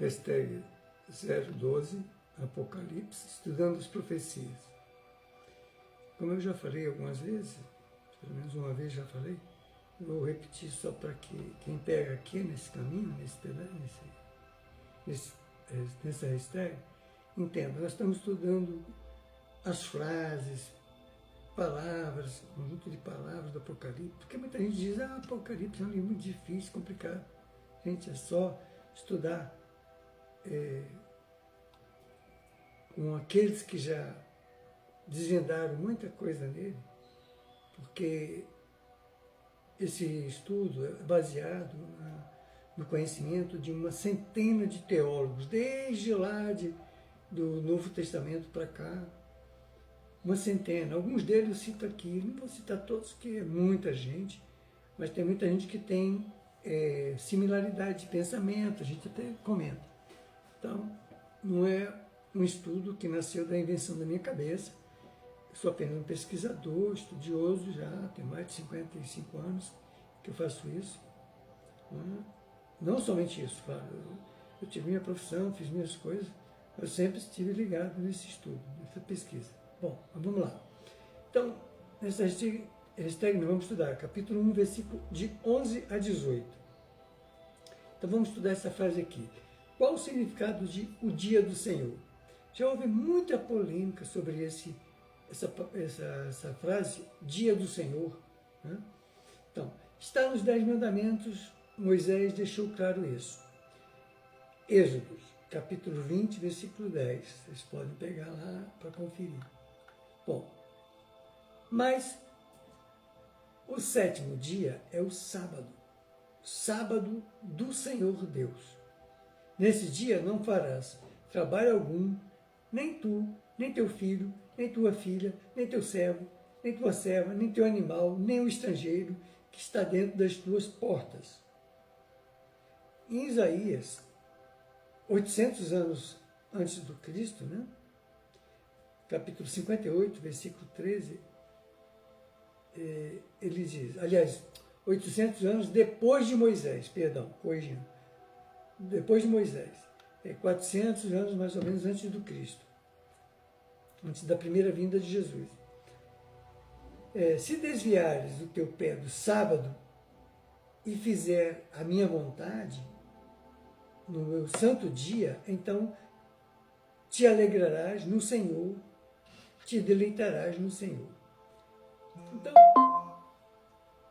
hashtag 012, Apocalipse, estudando as profecias. Como eu já falei algumas vezes, pelo menos uma vez já falei, eu vou repetir só para que quem pega aqui nesse caminho, nessa hashtag, entenda. Nós estamos estudando as frases, palavras, conjunto de palavras do Apocalipse, porque muita gente diz, Apocalipse é um livro muito difícil, complicado. Gente, é só estudar com aqueles que já desvendaram muita coisa nele, porque esse estudo é baseado no conhecimento de uma centena de teólogos, desde lá do Novo Testamento para cá, uma centena. Alguns deles eu cito aqui, não vou citar todos, porque é muita gente, mas tem muita gente que tem similaridade de pensamento, a gente até comenta. Então, não é um estudo que nasceu da invenção da minha cabeça. Eu sou apenas um pesquisador, estudioso já, tem mais de 55 anos que eu faço isso. Não somente isso, claro, eu tive minha profissão, fiz minhas coisas, eu sempre estive ligado nesse estudo, nessa pesquisa. Bom, mas vamos lá. Então, nessa hashtag nós vamos estudar capítulo 1, versículo de 11 a 18. Então vamos estudar essa frase aqui. Qual o significado de o dia do Senhor? Já houve muita polêmica sobre essa frase, dia do Senhor. Né? Então, está nos 10 mandamentos, Moisés deixou claro isso. Êxodo, capítulo 20, versículo 10. Vocês podem pegar lá para conferir. Bom, mas o 7º dia é o sábado do Senhor Deus. Nesse dia não farás trabalho algum, nem tu, nem teu filho, nem tua filha, nem teu servo, nem tua serva, nem teu animal, nem o estrangeiro que está dentro das tuas portas. Em Isaías, 800 anos antes do Cristo, né? Capítulo 58, versículo 13, ele diz, aliás, 800 anos depois de Moisés, perdão, corrigindo, depois de Moisés, 400 anos mais ou menos antes do Cristo, antes da primeira vinda de Jesus. Se desviares o teu pé do sábado e fizer a minha vontade, no meu santo dia, então te alegrarás no Senhor, te deleitarás no Senhor. Então,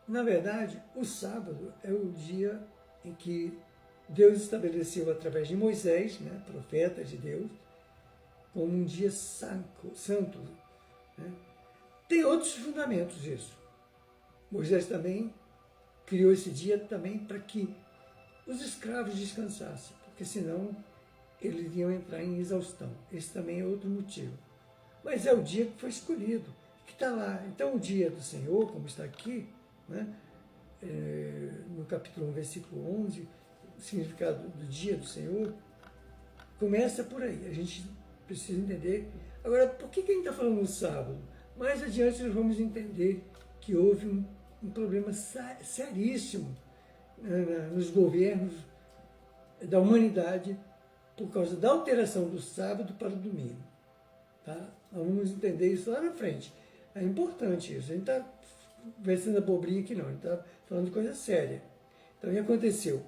na verdade, o sábado é o dia em que Deus estabeleceu através de Moisés, né, profeta de Deus, como um dia santo. Né? Tem outros fundamentos isso. Moisés também criou esse dia também para que os escravos descansassem, porque senão eles iam entrar em exaustão. Esse também é outro motivo. Mas é o dia que foi escolhido, que está lá. Então o dia do Senhor, como está aqui, né, no capítulo 1, versículo 11, o significado do dia do Senhor, começa por aí. A gente precisa entender. Agora, por que a gente está falando no sábado? Mais adiante nós vamos entender que houve um problema seríssimo nos governos da humanidade por causa da alteração do sábado para o domingo. Tá? Nós vamos entender isso lá na frente. É importante isso. A gente está conversando abobrinha aqui não, a gente está falando de coisa séria. Então, o que aconteceu?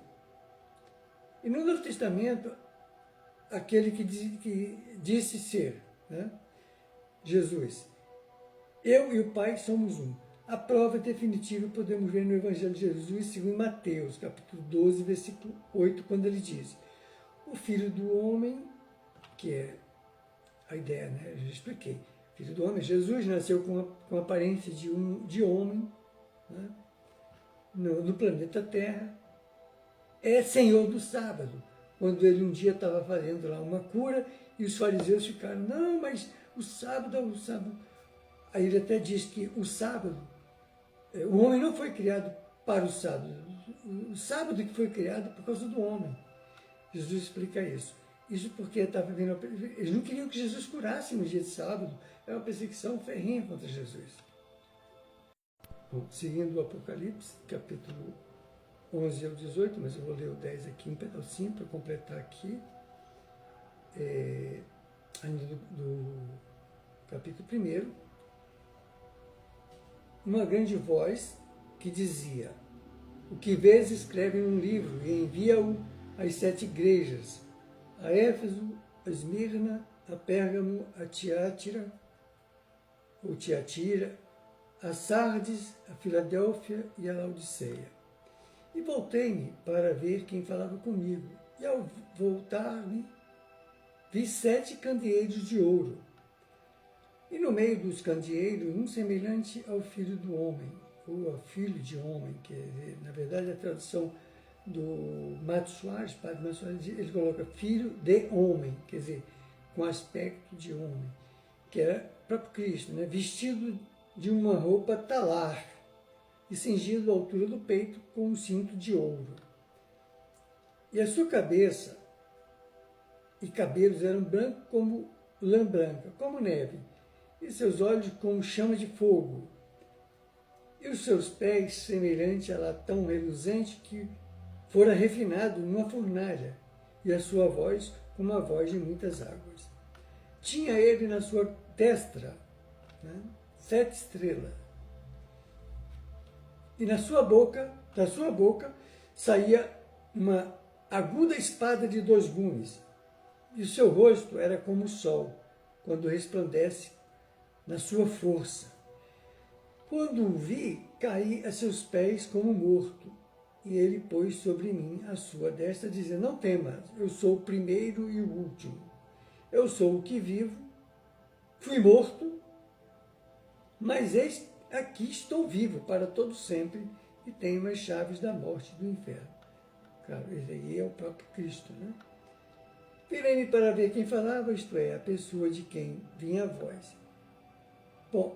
E no Novo Testamento, aquele que disse ser, né? Jesus, eu e o Pai somos um. A prova definitiva podemos ver no Evangelho de Jesus, segundo Mateus, capítulo 12, versículo 8, quando ele diz, o Filho do Homem, que é a ideia, né? Eu já expliquei. Filho do Homem, Jesus nasceu com a aparência de homem, né? no planeta Terra, é Senhor do sábado, quando ele um dia estava fazendo lá uma cura e os fariseus ficaram, não, mas o sábado é o sábado. Aí ele até diz que o sábado, o homem não foi criado para o sábado que foi criado por causa do homem. Jesus explica isso. Isso porque estava vendo, eles não queriam que Jesus curasse no dia de sábado, é uma perseguição ferrenha contra Jesus. Bom, seguindo o Apocalipse, capítulo 11 ao 18, mas eu vou ler o 10 aqui, um pedacinho para completar aqui, ainda do capítulo 1. Uma grande voz que dizia: o que vês escreve num livro e envia-o às 7 igrejas, a Éfeso, a Esmirna, a Pérgamo, a Tiatira, ou Tiatira, a Sardes, a Filadélfia e a Laodiceia. E voltei-me para ver quem falava comigo. E ao voltar-me, vi 7 candeeiros de ouro. E no meio dos candeeiros, um semelhante ao Filho do Homem, ou ao Filho de Homem, que na verdade a tradução do Mato Soares, Padre Mato Soares, ele coloca Filho de Homem, quer dizer, com aspecto de homem, que era o próprio Cristo, né? Vestido de uma roupa talar e cingido à altura do peito com um cinto de ouro. E a sua cabeça e cabelos eram brancos como lã branca, como neve, e seus olhos como chama de fogo, e os seus pés semelhante a latão reluzente que fora refinado numa fornalha, e a sua voz como a voz de muitas águas. Tinha ele na sua destra, né, 7 estrelas, e da sua boca saía uma aguda espada de 2 gumes, e o seu rosto era como o sol, quando resplandece na sua força. Quando o vi, caí a seus pés como morto, e ele pôs sobre mim a sua destra, dizendo: não temas, eu sou o primeiro e o último. Eu sou o que vivo, fui morto, mas eis aqui estou vivo para todo sempre, e tenho as chaves da morte e do inferno. Claro, esse aí é o próprio Cristo, né? Virei-me para ver quem falava, isto é, a pessoa de quem vinha a voz. Bom,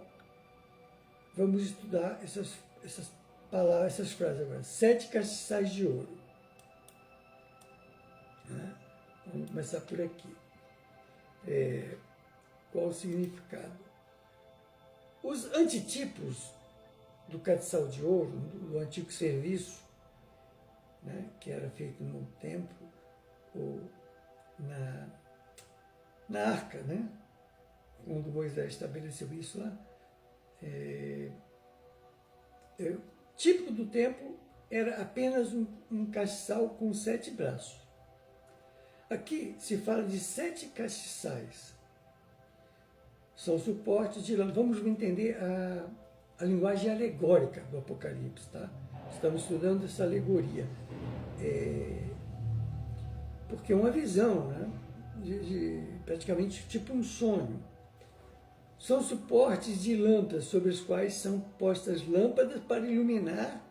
vamos estudar essas palavras, essas frases agora. 7 castiçais de ouro. Né? Vamos começar por aqui. Qual o significado? Os antitipos do castiçal de ouro, do antigo serviço, né, que era feito no templo, ou na arca, né, quando Moisés estabeleceu isso lá, típico do templo era apenas um castiçal com 7 braços. Aqui se fala de 7 castiçais. São suportes de lã. Vamos entender a linguagem alegórica do Apocalipse, tá? Estamos estudando essa alegoria. Porque é uma visão, né? de praticamente tipo um sonho. São suportes de lâmpadas sobre os quais são postas lâmpadas para iluminar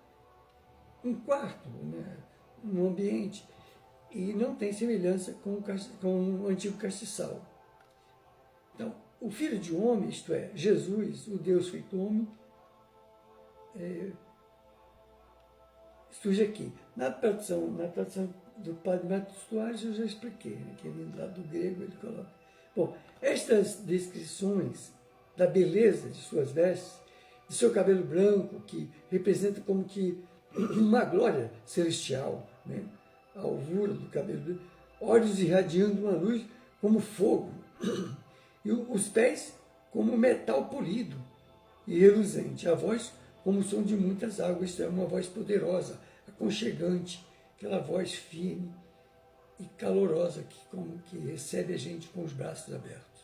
um quarto, né? Um ambiente. E não tem semelhança com o antigo castiçal. Então, o Filho de Homem, isto é, Jesus, o Deus feito homem, surge aqui. Na tradução do Padre Mato Soares, eu já expliquei, né? Que lá do grego ele coloca. Bom, estas descrições da beleza de suas vestes, de seu cabelo branco, que representa como que uma glória celestial, né? A alvura do cabelo, olhos irradiando uma luz como fogo, e os pés como metal polido e reluzente, a voz como o som de muitas águas, isto é, uma voz poderosa, aconchegante, aquela voz firme e calorosa que recebe a gente com os braços abertos.